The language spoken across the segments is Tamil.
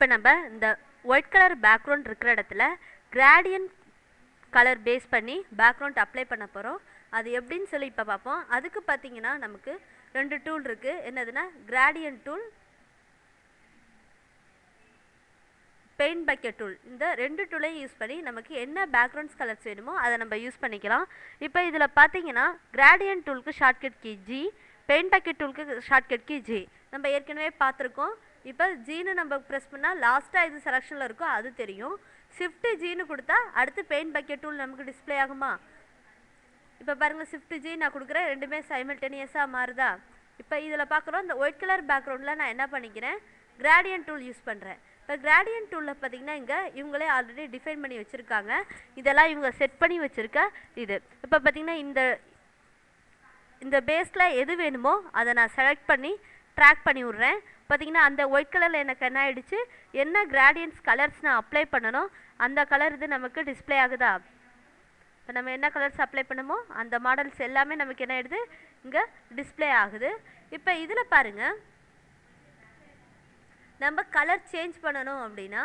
இப்போ நம்ம இந்த ஒயிட் கலர் பேக்ரவுண்ட் இருக்கிற இடத்துல கிராடியன்ட் கலர் பேஸ் பண்ணி பேக்ரவுண்ட் அப்ளை பண்ண போகிறோம். அது எப்படின்னு சொல்லி இப்போ பார்ப்போம். அதுக்கு பார்த்தீங்கன்னா நமக்கு 2 டூல் இருக்குது. என்னதுன்னா gradient tool, paint bucket tool. இந்த 2 டூலையும் யூஸ் பண்ணி நமக்கு என்ன பேக்ரவுண்ட்ஸ் கலர்ஸ் வேணுமோ அதை நம்ம யூஸ் பண்ணிக்கலாம். இப்போ இதில் பார்த்தீங்கன்னா கிராடியன்ட் டூலுக்கு shortcut key G, paint bucket டூலுக்கு ஷார்ட்கட் கீ ஜி. நம்ம ஏற்கனவே பார்த்துருக்கோம். இப்போ ஜீனு நம்ம ப்ரெஸ் பண்ணால் லாஸ்ட்டாக இது செலெக்ஷனில் இருக்கும், அது தெரியும். ஷிஃப்ட் ஜீனு கொடுத்தா அடுத்து பெயிண்ட் பக்கெட் டூல் நமக்கு டிஸ்பிளே ஆகுமா? இப்போ பாருங்கள், ஷிஃப்ட் ஜி நான் கொடுக்குறேன், ரெண்டுமே சைமல்டேனியஸாக மாறுதா? இப்போ இதில் பார்க்குறோம், இந்த ஒயிட் கலர் பேக்ரவுண்டில் நான் என்ன பண்ணிக்கிறேன், கிராடியன்ட் டூல் யூஸ் பண்ணுறேன். இப்போ கிராடியன்ட் டூலில் பார்த்தீங்கன்னா இங்கே இவங்களே ஆல்ரெடி டிஃபைன் பண்ணி வச்சுருக்காங்க. இதெல்லாம் இவங்க செட் பண்ணி வச்சுருக்க இது. இப்போ பார்த்தீங்கன்னா இந்த பேஸில் எது வேணுமோ அதை நான் செலக்ட் பண்ணி ட்ராக் பண்ணி விட்றேன். பார்த்தீங்கன்னா அந்த ஒயிட் கலரில் எனக்கு என்ன ஆகிடுச்சு, என்ன கிராடியன்ட்ஸ் கலர்ஸ் நான் அப்ளை பண்ணணும் அந்த கலர் இது நமக்கு டிஸ்பிளே ஆகுதா? இப்போ நம்ம என்ன கலர்ஸ் அப்ளை பண்ணுமோ அந்த மாடல்ஸ் எல்லாமே நமக்கு என்ன ஆகிடுது, இங்கே டிஸ்பிளே ஆகுது. இப்போ இதில் பாருங்கள், நம்ம கலர் சேஞ்ச் பண்ணணும் அப்படின்னா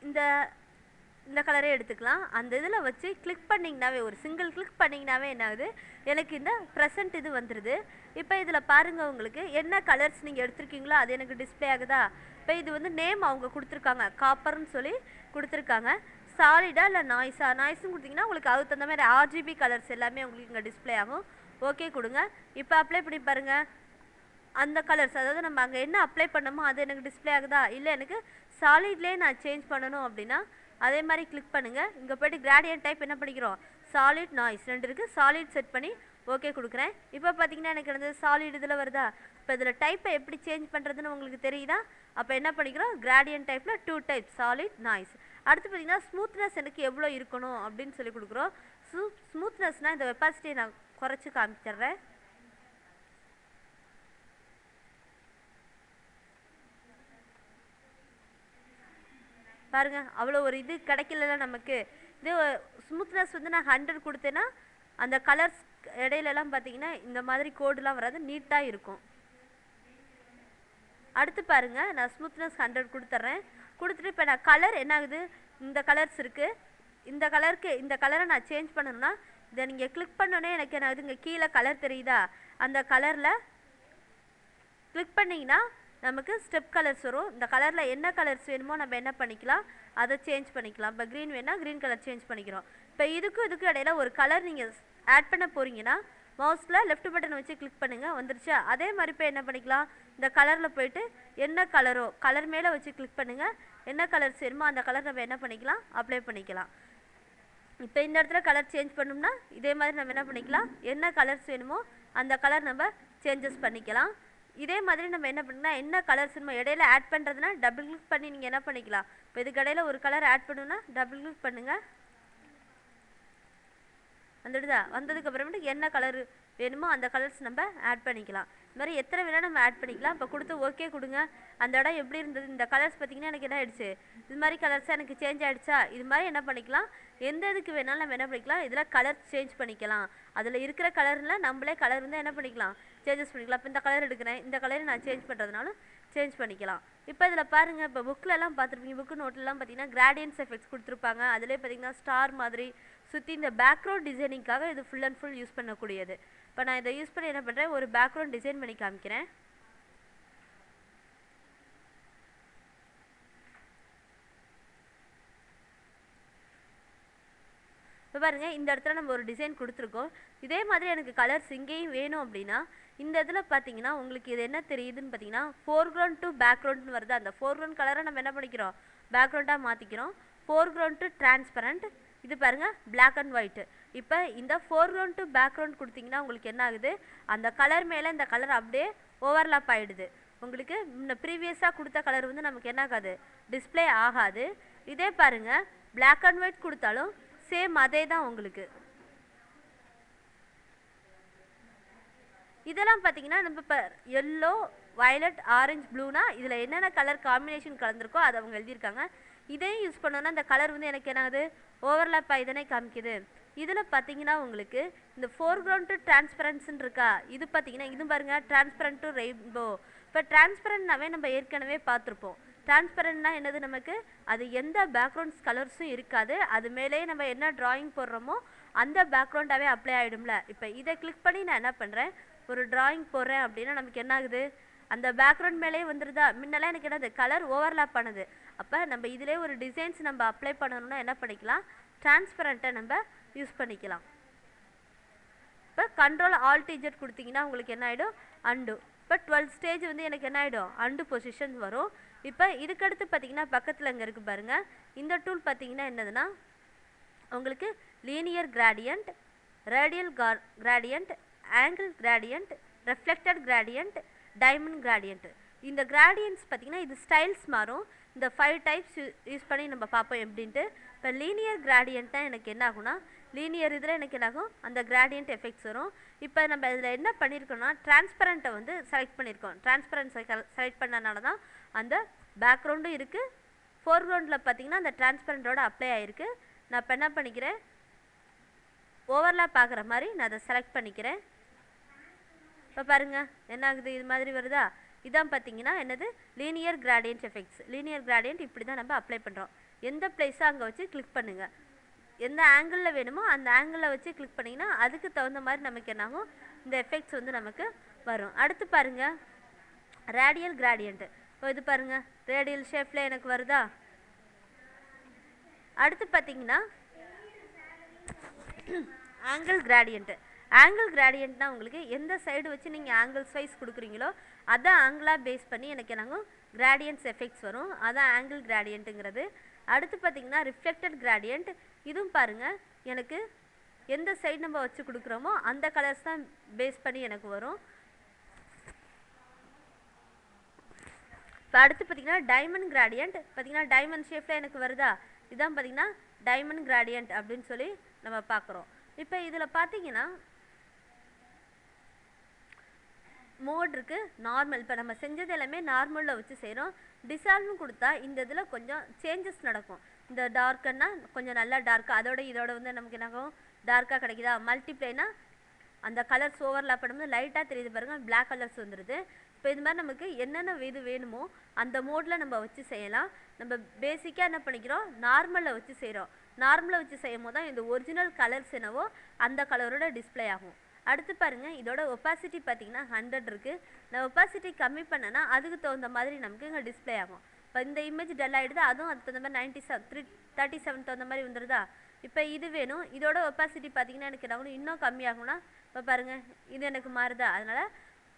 இந்த கலரே எடுத்துக்கலாம். அந்த இதில் வச்சு கிளிக் பண்ணிங்கனாவே, ஒரு சிங்கிள் கிளிக் பண்ணிங்கனாவே என்ன ஆகுது, எனக்கு இந்த ப்ரெசன்ட் இது வந்துடுது. இப்போ இதில் பாருங்கள், உங்களுக்கு என்ன கலர்ஸ் நீங்கள் எடுத்துருக்கீங்களோ அது எனக்கு டிஸ்பிளே ஆகுதா? இப்போ இது வந்து நேம் அவங்க கொடுத்துருக்காங்க, காப்பர்னு சொல்லி கொடுத்துருக்காங்க. சாலிடாக இல்லை நாய்ஸா? நாய்ஸ்னு கொடுத்தீங்கன்னா உங்களுக்கு அதுக்கு தகுந்த மாதிரி RGB கலர்ஸ் எல்லாமே உங்களுக்கு இங்கே டிஸ்பிளே ஆகும். ஓகே கொடுங்க. இப்போ அப்ளை பண்ணி பாருங்கள், அந்த கலர்ஸ், அதாவது நம்ம அங்கே என்ன அப்ளை பண்ணமோ அது எனக்கு டிஸ்பிளே ஆகுதா? இல்லை எனக்கு சாலிட்லேயே நான் சேஞ்ச் பண்ணணும் அப்படின்னா அதே மாதிரி கிளிக் பண்ணுங்கள். இங்கே போய்ட்டு கிராடியன்ட் டைப் என்ன பண்ணிக்கிறோம், சாலிட் நாய்ஸ் 2 இருக்குது. சாலிட் செட் பண்ணி ஓகே கொடுக்குறேன். இப்போ பார்த்தீங்கன்னா எனக்கு வந்து சாலிட் இதில் வருதா? இப்போ இதில் டைப்பை எப்படி சேஞ்ச் பண்ணுறதுன்னு உங்களுக்கு தெரியுதா? அப்போ என்ன பண்ணிக்கிறோம், கிராடியன்ட் டைப்பில் 2 டைப், சாலிட் நாய்ஸ். அடுத்து பார்த்தீங்கன்னா ஸ்மூத்னஸ் எனக்கு எவ்வளோ இருக்கணும் அப்படின்னு சொல்லி கொடுக்குறோம். ஸ்மூத்னஸ்னால் இந்த வெப்பாசிட்டியை நான் குறைச்சி காமிச்சிட்றேன். பாருங்கள், அவ்வளோ ஒரு இது கிடைக்கல நமக்கு. இது ஸ்மூத்னஸ் வந்து நான் 100 கொடுத்தேன்னா அந்த கலர்ஸ் இடையிலலாம் பார்த்தீங்கன்னா இந்த மாதிரி கோடுலாம் வராது, நீட்டாக இருக்கும். அடுத்து பாருங்கள், நான் ஸ்மூத்னஸ் 100 கொடுத்துட்றேன். கொடுத்துட்டு இப்போ நான் கலர் என்ன ஆகுது, இந்த கலர்ஸ் இருக்குது, இந்த கலருக்கு இந்த கலரை நான் சேஞ்ச் பண்ணணும்னா இதை நீங்கள் கிளிக் பண்ணோன்னே எனக்கு என்ன ஆகுது, இங்கே கீழே கலர் தெரியுதா? அந்த கலரில் கிளிக் பண்ணிங்கன்னா நமக்கு ஸ்டெப் கலர்ஸ் வரும். இந்த கலரில் என்ன கலர்ஸ் வேணுமோ நம்ம என்ன பண்ணிக்கலாம், அதை சேஞ்ச் பண்ணிக்கலாம். இப்போ க்ரீன் வேணால் க்ரீன் கலர் சேஞ்ச் பண்ணிக்கிறோம். இப்போ இதுக்கும் இடையில ஒரு கலர் நீங்கள் ஆட் பண்ண போகிறீங்கன்னா மவுஸில் லெஃப்ட் பட்டன் வச்சு கிளிக் பண்ணுங்கள், வந்துருச்சா? அதே மாதிரி இப்போ என்ன பண்ணிக்கலாம், இந்த கலரில் போய்ட்டு என்ன கலரோ கலர் மேலே வச்சு கிளிக் பண்ணுங்கள். என்ன கலர்ஸ் வேணுமோ அந்த கலர் நம்ம என்ன பண்ணிக்கலாம், அப்ளை பண்ணிக்கலாம். இப்போ இந்த இடத்துல கலர் சேஞ்ச் பண்ணோம்னா இதே மாதிரி நம்ம என்ன பண்ணிக்கலாம், என்ன கலர்ஸ் வேணுமோ அந்த கலர் நம்ம சேஞ்சஸ் பண்ணிக்கலாம். இதே மாதிரி நம்ம என்ன பண்ணிக்கலாம், என்ன கலர்ஸ் நம்ம இடையில ஆட் பண்ணுறதுனா டபுள் கிளிக் பண்ணி நீங்கள் என்ன பண்ணிக்கலாம். இப்போ இதுக்கு இடையில ஒரு கலர் ஆட் பண்ணுன்னா டபுள் கிளிக் பண்ணுங்கள், வந்துடுதா? வந்ததுக்கு அப்புறமேட்டு என்ன கலர் வேணுமோ அந்த கலர்ஸ் நம்ம ஆட் பண்ணிக்கலாம். இது மாதிரி எத்தனை வேணால் நம்ம ஆட் பண்ணிக்கலாம். இப்போ கொடுத்து ஓகே கொடுங்க. அந்த இடம் எப்படி இருந்தது, இந்த கலர்ஸ் பார்த்திங்கன்னா எனக்கு என்ன ஆகிடுச்சு, இது மாதிரி கலர்ஸாக எனக்கு சேஞ்ச் ஆகிடுச்சா? இது மாதிரி என்ன பண்ணிக்கலாம், எந்த இதுக்கு வேணாலும் நம்ம என்ன பண்ணிக்கலாம், இதில் கலர் சேஞ்ச் பண்ணிக்கலாம். அதில் இருக்கிற கலரில் நம்மளே கலர் வந்து என்ன பண்ணிக்கலாம், சேஞ்சஸ் பண்ணிக்கலாம். இப்போ இந்த கலர் எடுக்கிறேன், இந்த கலரை நான் சேஞ்ச் பண்ணுறதுனாலும் சேஞ்ச் பண்ணிக்கலாம். இப்போ இதில் பாருங்கள், இப்போ புக்கிலலாம் பார்த்துருப்பீங்க, புக்கு நோட்லலாம் பார்த்தீங்கன்னா கிராடியன்ஸ் எஃபெக்ட்ஸ் கொடுத்துருப்பாங்க. அதிலே பார்த்தீங்கன்னா ஸ்டார் மாதிரி சுற்றி இந்த பேக்ரவுண்ட் டிசைனிங்காக இது ஃபுல் அண்ட் ஃபுல் யூஸ் பண்ணக்கூடியது. இப்போ நான் இதை யூஸ் பண்ணி என்ன பண்ணுறேன், ஒரு பேக்ரவுண்ட் டிசைன் பண்ணி காமிக்கிறேன். இப்போ பாருங்கள், இந்த இடத்துல நம்ம ஒரு டிசைன் கொடுத்துருக்கோம். இதே மாதிரி எனக்கு கலர்ஸ் இங்கேயும் வேணும் அப்படின்னா இந்த இதில் பார்த்தீங்கன்னா உங்களுக்கு இது என்ன தெரியுதுன்னு பார்த்தீங்கன்னா ஃபோர்க்ரவுண்ட் டு பேக்ரவுண்ட்னு வருது. அந்த ஃபோர்க்ரவுண்ட் கலரை நம்ம என்ன பண்ணிக்கிறோம், பேக்ரவுண்டாக மாற்றிக்கிறோம். ஃபோர்க்ரவுண்ட் டு டிரான்ஸ்பரண்ட், இது பாருங்கள் பிளாக் அண்ட் ஒயிட்டு. இப்போ இந்த ஃபோர்க்ரவுண்ட் டு பேக்ரவுண்ட் கொடுத்தீங்கன்னா உங்களுக்கு என்ன ஆகுது, அந்த கலர் மேலே இந்த கலர் அப்படியே ஓவர்லாப் ஆகிடுது. உங்களுக்கு இந்த ப்ரீவியஸாக கொடுத்த கலர் வந்து நமக்கு என்ன ஆகாது, டிஸ்பிளே ஆகாது. இதே பாருங்கள், பிளாக் அண்ட் ஒயிட் கொடுத்தாலும் சேம் அதே தான் உங்களுக்கு. இதெல்லாம் பார்த்தீங்கன்னா நம்ம இப்போ எல்லோ, வயலட், ஆரஞ்சு, ப்ளூனா இதில் என்னென்ன கலர் காம்பினேஷன் கலந்துருக்கோ அதை அவங்க எழுதியிருக்காங்க. இதையும் யூஸ் பண்ணோன்னா அந்த கலர் வந்து எனக்கு என்ன ஆகுது, ஓவர்லாப் ஆகிதானே காமிக்குது. இதில் பார்த்தீங்கன்னா உங்களுக்கு இந்த ஃபோர்க்ரவுண்ட் டு டிரான்ஸ்பரன்ஸ்ன்னு இருக்கா, இது பார்த்தீங்கன்னா இது பாருங்கள், டிரான்ஸ்பரண்ட் டு ரெயின்போ. இப்போ டிரான்ஸ்பரண்ட்னாவே நம்ம ஏற்கனவே பார்த்துருப்போம். டிரான்ஸ்பரண்ட்னா என்னது நமக்கு அது எந்த பேக்ரவுண்ட்ஸ் கலர்ஸும் இருக்காது, அது மேலேயே நம்ம என்ன டிராயிங் போடுறோமோ அந்த பேக்ரவுண்டாகவே அப்ளை ஆகிடும்ல. இப்போ இதை கிளிக் பண்ணி நான் என்ன பண்ணுறேன், ஒரு டிராயிங் போடுறேன் அப்படின்னா நமக்கு என்ன ஆகுது, அந்த பேக்ரவுண்ட் மேலேயே வந்துடுதா. முன்னெல்லாம் எனக்கு என்னது கலர் ஓவர்லாப் பண்ணுது. அப்போ நம்ம இதிலே ஒரு டிசைன்ஸ் நம்ம அப்ளை பண்ணணும்னா என்ன பண்ணிக்கலாம், டிரான்ஸ்பரண்ட்டை நம்ம யூஸ் பண்ணிக்கலாம். இப்போ கண்ட்ரோல் ஆல்ட் இஜெட் கொடுத்தீங்கன்னா உங்களுக்கு என்ன ஆகிடும், அண்டு. இப்போ 12 ஸ்டேஜ் வந்து எனக்கு என்ன ஆகிடும், அண்டு பொசிஷன் வரும். இப்போ இதுக்கடுத்து பார்த்தீங்கன்னா பக்கத்தில் இங்கே இருக்குது பாருங்கள், இந்த டூல் பார்த்தீங்கன்னா என்னதுன்னா உங்களுக்கு linear gradient, radial gradient, angle gradient, reflected gradient, diamond gradient. இந்த கிராடியன்ட்ஸ் பார்த்தீங்கன்னா இது ஸ்டைல்ஸ் மாறும். இந்த 5 டைப்ஸ் யூஸ் பண்ணி நம்ம பார்ப்போம் எப்படின்ட்டு. இப்போ லீனியர் கிராடியன்ட்னா எனக்கு என்ன ஆகும்னா, லீனியர் இதில் எனக்கு என்னாகும், அந்த கிராடியன்ட் எஃபெக்ட்ஸ் வரும். இப்போ நம்ம இதில் என்ன பண்ணியிருக்கோம்னா டிரான்ஸ்பரண்ட்டை வந்து செலக்ட் பண்ணியிருக்கோம். டிரான்ஸ்பரண்ட் செலக்ட் பண்ணனால தான் அந்த பேக்ரவுண்டும் இருக்குது, ஃபோர்க்ரவுண்டில் பார்த்தீங்கன்னா அந்த டிரான்ஸ்பரண்ட்டோட அப்ளை ஆகிருக்கு. நான் இப்போ என்ன பண்ணிக்கிறேன், ஓவர்லாப் ஆகிற மாதிரி நான் அதை செலக்ட் பண்ணிக்கிறேன். இப்போ பாருங்கள் என்ன ஆகுது, இது மாதிரி வருதா. இதான் பார்த்தீங்கன்னா என்னது linear gradient effects. Linear gradient இப்படி தான் நம்ம அப்ளை பண்ணுறோம். எந்த பிளேஸாக அங்கே வச்சு கிளிக் பண்ணுங்கள், எந்த ஆங்கிளில் வேணுமோ அந்த ஆங்கிளில் வச்சு கிளிக் பண்ணிங்கன்னா அதுக்கு தகுந்த மாதிரி நமக்கு என்னாகும், இந்த எஃபெக்ட்ஸ் வந்து நமக்கு வரும். அடுத்து பாருங்கள் ரேடியல் கிராடியன்ட்டு. இப்போ இது பாருங்கள் ரேடியல் ஷேப்பில் எனக்கு வருதா. அடுத்து பார்த்தீங்கன்னா ஆங்கிள் கிராடியன்ட்டு. ஆங்கிள் கிராடியன்ட்னா உங்களுக்கு எந்த சைடு வச்சு நீங்கள் ஆங்கிள்ஸ் வைஸ் கொடுக்குறீங்களோ அதை ஆங்கிளாக பேஸ் பண்ணி எனக்கு என்னங்க கிராடியன்ட்ஸ் எஃபெக்ட்ஸ் வரும், அதான் ஆங்கிள் கிராடியன்ட்டுங்கிறது. அடுத்து பார்த்தீங்கன்னா ரிஃப்ளெக்டட் கிராடியன்ட். இதுவும் பாருங்கள் எனக்கு எந்த சைடு நம்ம வச்சு கொடுக்குறோமோ அந்த கலர்ஸ் தான் பேஸ் பண்ணி எனக்கு வரும். இப்போ அடுத்து பார்த்தீங்கன்னா டைமண்ட் கிராடியன்ட். பார்த்தீங்கன்னா டைமண்ட் ஷேப்பில் எனக்கு வருதா, இதான் பார்த்தீங்கன்னா டைமண்ட் கிராடியன்ட் அப்படின்னு சொல்லி நம்ம பார்க்குறோம். இப்போ இதில் பார்த்தீங்கன்னா மோட் இருக்குது, நார்மல். இப்போ நம்ம செஞ்சது எல்லாமே நார்மலில் வச்சு செய்கிறோம். டிசால்வ்னு கொடுத்தா இந்த இதில் கொஞ்சம் சேஞ்சஸ் நடக்கும். இந்த டார்க்குன்னா கொஞ்சம் நல்லா டார்க்காக, அதோட இதோட வந்து நமக்கு என்னாகும் டார்க்காக கிடைக்குதா. மல்டிப்ளைனா அந்த கலர்ஸ் ஓவர்லாப் பண்ணும்போது லைட்டாக தெரியுது பாருங்கள், பிளாக் கலர்ஸ் வந்துடுது. இப்போ இது மாதிரி நமக்கு என்னென்ன இது வேணுமோ அந்த மோடில் நம்ம வச்சு செய்யலாம். நம்ம பேசிக்காக என்ன பண்ணிக்கிறோம், நார்மலில் வச்சு செய்கிறோம். நார்மலில் வச்சு செய்யும் போது தான் இந்த ஒரிஜினல் கலர்ஸ் என்னவோ அந்த கலரோட டிஸ்பிளே ஆகும். அடுத்து பாருங்கள் இதோட ஒப்பாசிட்டி பார்த்தீங்கன்னா 100 இருக்குது. நான் ஒப்பாசிட்டி கம்மி பண்ணேன்னா அதுக்கு தகுந்த மாதிரி நமக்கு இங்கே டிஸ்பிளே ஆகும். இப்போ இந்த இமேஜ் டல் ஆகிடுது, அதுவும் அதுக்கு தகுந்த மாதிரி 37 தகுந்த மாதிரி வந்துடுதா. இப்போ இது வேணும், இதோட ஒப்பாசிட்டி பார்த்தீங்கன்னா எனக்கு என்ன இன்னும் கம்மியாகும்னா இப்போ பாருங்கள் இது எனக்கு மாறுதா. அதனால்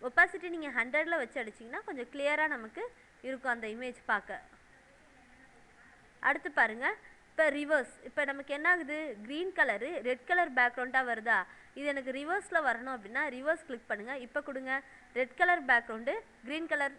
ஒப்பாசிட்டி நீங்கள் 100ல் வச்சு அடிச்சிங்கன்னா கொஞ்சம் கிளியராக நமக்கு இருக்கும் அந்த இமேஜ் பார்க்க. அடுத்து பாருங்கள் இப்போ ரிவர்ஸ். இப்போ நமக்கு என்ன ஆகுது, க்ரீன் கலரு ரெட் கலர் பேக்ரவுண்டாக வருதா. இது எனக்கு ரிவர்ஸில் வரணும் அப்படின்னா ரிவர்ஸ் கிளிக் பண்ணுங்கள். இப்போ கொடுங்க red colour background green colour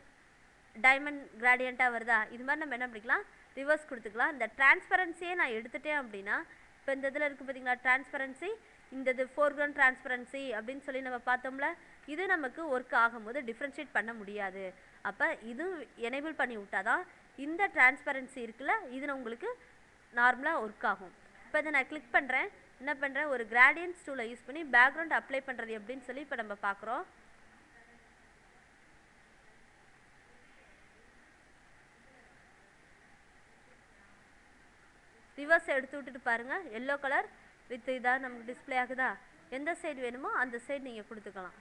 diamond கிராடியண்ட்டாக வருதா. இது மாதிரி நம்ம என்ன பண்ணிக்கலாம், ரிவர்ஸ் கொடுத்துக்கலாம். இந்த டிரான்ஸ்பரன்சியே நான் எடுத்துட்டேன் அப்படின்னா இப்போ இந்த இதில் இருக்குது பார்த்தீங்களா டிரான்ஸ்பரன்சி, இந்த இது ஃபோர்க்ரவுண்ட் டிரான்ஸ்பரன்சி அப்படின்னு சொல்லி நம்ம பார்த்தோம்ல, இது நமக்கு ஒர்க் ஆகும்போது டிஃப்ரென்ஷியேட் பண்ண முடியாது. அப்போ இதுவும் எனேபிள் பண்ணி விட்டாதான் இந்த டிரான்ஸ்பரன்சி இருக்குல்ல இது உங்களுக்கு நார்மலாக ஒர்க் ஆகும். இப்போ இதை நான் கிளிக் பண்ணுறேன், என்ன பண்ணுறேன், ஒரு கிராடியன்ட்ஸ் டூலை யூஸ் பண்ணி பேக்ரவுண்ட் அப்ளை பண்ணுறது எப்படின்னு சொல்லி இப்போ நம்ம பார்க்குறோம். ரிவர்ஸ் எடுத்து விட்டுட்டு பாருங்கள், எல்லோ கலர் வித் இதாக நமக்கு டிஸ்பிளே ஆகுதா. எந்த சைடு வேணுமோ அந்த சைடு நீங்கள் கொடுத்துக்கலாம்.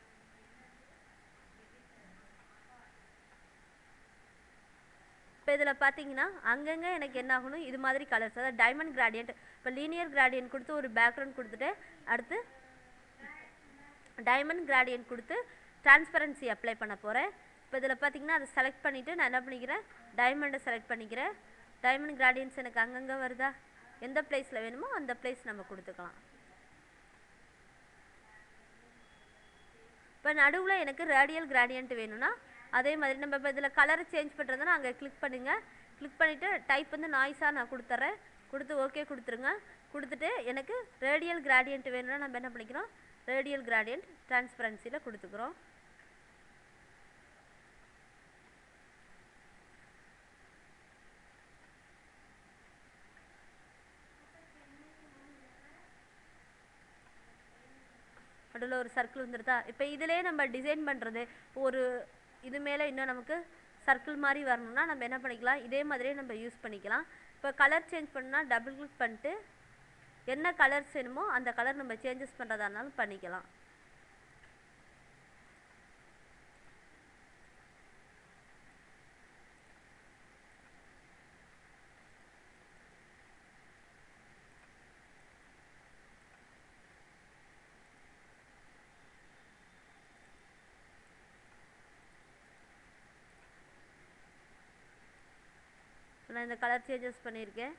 இப்போ இதில் பார்த்தீங்கன்னா அங்கங்கே எனக்கு என்ன ஆகணும், இது மாதிரி கலர்ஸ், அதாவது டைமண்ட் கிராடியன்ட். இப்போ லீனியர் கிராடியன்ட் கொடுத்து ஒரு பேக்ரவுண்ட் கொடுத்துட்டு அடுத்து டைமண்ட் கிராடியன்ட் கொடுத்து டிரான்ஸ்பரன்சி அப்ளை பண்ண போகிறேன். இப்போ இதில் பார்த்தீங்கன்னா அதை செலக்ட் பண்ணிவிட்டு நான் என்ன பண்ணிக்கிறேன், டைமண்டை செலக்ட் பண்ணிக்கிறேன். டைமண்ட் கிராடியன்ட்ஸ் எனக்கு அங்கங்கே வருதா, எந்த பிளேஸில் வேணுமோ அந்த பிளேஸ் நம்ம கொடுத்துக்கலாம். இப்போ நடுவில் எனக்கு ரேடியல் கிராடியன்ட் வேணும்னா அதே மாதிரி நம்ம இப்போ இதில் கலரை சேஞ்ச் பண்ணுறதுனா அங்கே கிளிக் பண்ணுங்கள். கிளிக் பண்ணிவிட்டு டைப் வந்து நாய்ஸாக நான் கொடுத்துட்றேன், கொடுத்து ஓகே கொடுத்துருங்க. கொடுத்துட்டு எனக்கு ரேடியல் கிராடியன்ட் வேணும்னா நம்ம என்ன பண்ணிக்கிறோம், ரேடியல் கிராடியன்ட் டிரான்ஸ்பரன்சியில் கொடுத்துக்கிறோம். நடுவில் ஒரு சர்க்கிள் வந்துடுதா. இப்போ இதிலே நம்ம டிசைன் பண்ணுறது ஒரு இது மேலே இன்னும் நமக்கு சர்க்கிள் மாதிரி வரணும்னா நம்ம என்ன பண்ணிக்கலாம், இதே மாதிரியே நம்ம யூஸ் பண்ணிக்கலாம். இப்போ கலர் சேஞ்ச் பண்ணால் டபுள் கிளிக் பண்ணிட்டு என்ன கலர்ஸ் வேணுமோ அந்த கலர் நம்ம சேஞ்சஸ் பண்ணுறதா இருந்தாலும் பண்ணிக்கலாம். நான் இந்த கலர் சேஞ்சஸ் பண்ணியிருக்கேன்.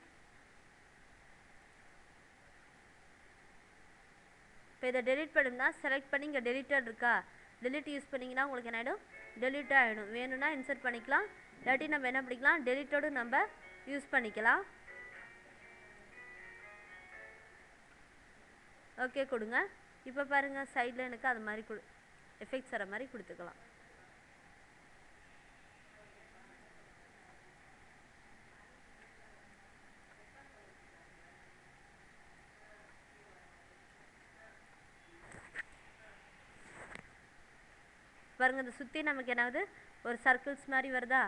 இப்போ இதை டெலிட் பண்ணணும்னா செலக்ட் பண்ணி இங்கே டெலிட்டட் இருக்கா, டெலிட் யூஸ் பண்ணிங்கன்னா உங்களுக்கு என்ன ஆகிடும், டெலிட் ஆகிடும். வேணும்னா இன்சர்ட் பண்ணிக்கலாம், இல்லாட்டி நம்ம என்ன பண்ணிக்கலாம், டெலிட்டோடு நம்ம யூஸ் பண்ணிக்கலாம். ஓகே கொடுங்க. இப்போ பாருங்கள் சைடில் எனக்கு அது மாதிரி எஃபெக்ட்ஸ் வர மாதிரி கொடுத்துக்கலாம். பாருங்கள் இந்த சுற்றி நமக்கு என்னாவது ஒரு சர்க்கிள்ஸ் மாதிரி வருதா.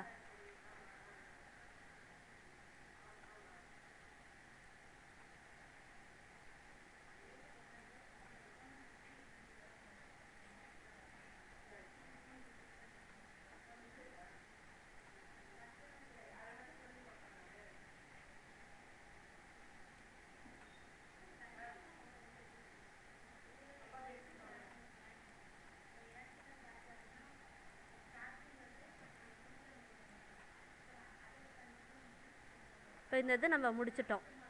இப்போ இந்த இது நம்ம முடிச்சிட்டோம்.